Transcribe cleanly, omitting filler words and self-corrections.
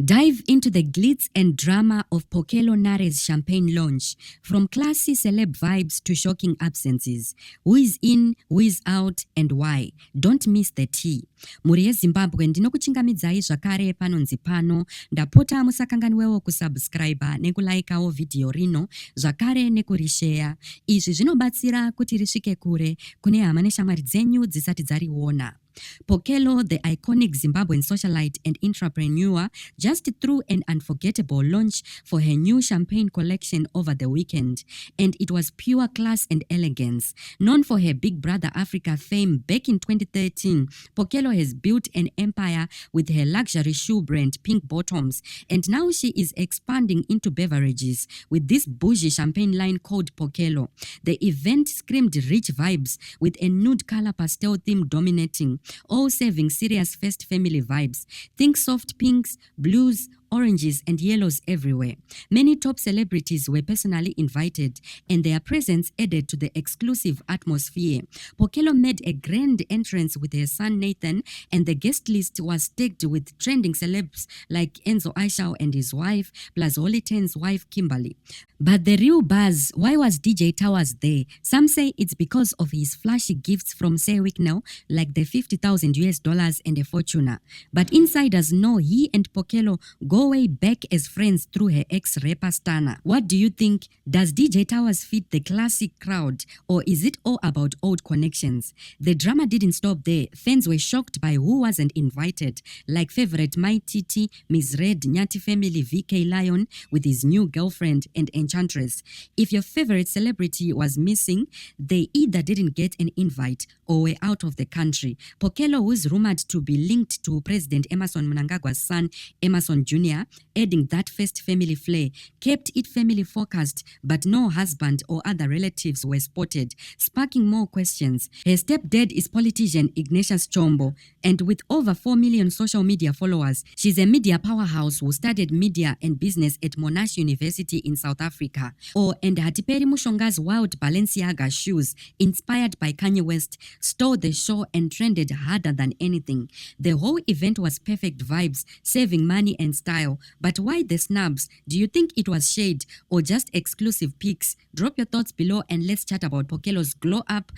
Dive into the glitz and drama of Pokello Nare's champagne launch, from classy celeb vibes to shocking absences. Who is in, who is out, and why? Don't miss the tea. Muri yeZimbabwe ndinokuchingamidzai zvakare panonzi pano. Ndapota musakanganwewo kusubscribe nekulaikawo video rino, zvakare nekurisheya. Izvi zvinobatsira kuti risvike kure kune hama neshamwari dzenyu dzisati dzariona. Pokello, the iconic Zimbabwean socialite and entrepreneur, just threw an unforgettable launch for her new champagne collection over the weekend, and it was pure class and elegance. Known for her Big Brother Africa fame back in 2013, Pokello has built an empire with her luxury shoe brand Pink Bottoms, and now she is expanding into beverages with this bougie champagne line called Pokello. The event screamed rich vibes with a nude color pastel theme dominating, all serving serious first family vibes. Think soft pinks, blues, oranges and yellows everywhere. Many top celebrities were personally invited, and their presence added to the exclusive atmosphere. Pokello made a grand entrance with her son Nathan, and the guest list was stacked with trending celebs like Enzo Aishau and his wife, plus Holly Ten's wife Kimberly. But the real buzz, why was DJ Towers there? Some say it's because of his flashy gifts from Say Wicknell, like the $50,000 and a Fortuner. But insiders know he and Pokello go way back as friends through her ex-rapper Stana. What do you think? Does DJ Towers fit the classic crowd, or is it all about old connections? The drama didn't stop there. Fans were shocked by who wasn't invited, like favorite My Titi, Miss Red, Nyati family VK Lion with his new girlfriend and Enchantress. If your favorite celebrity was missing, they either didn't get an invite or were out of the country. Pokello, who is rumored to be linked to President Emerson Mnangagwa's son, Emerson Jr., adding that first family flair, kept it family focused, but no husband or other relatives were spotted, sparking more questions. Her stepdad is politician Ignatius Chombo, and with over 4 million social media followers, she's a media powerhouse who studied media and business at Monash University in South Africa. And Hatiperi Mushonga's wild Balenciaga shoes, inspired by Kanye West, stole the show and trended harder than anything. The whole event was perfect vibes, saving money and style. But why the snubs? Do you think it was shade or just exclusive pics? Drop your thoughts below and let's chat about Pokello's glow up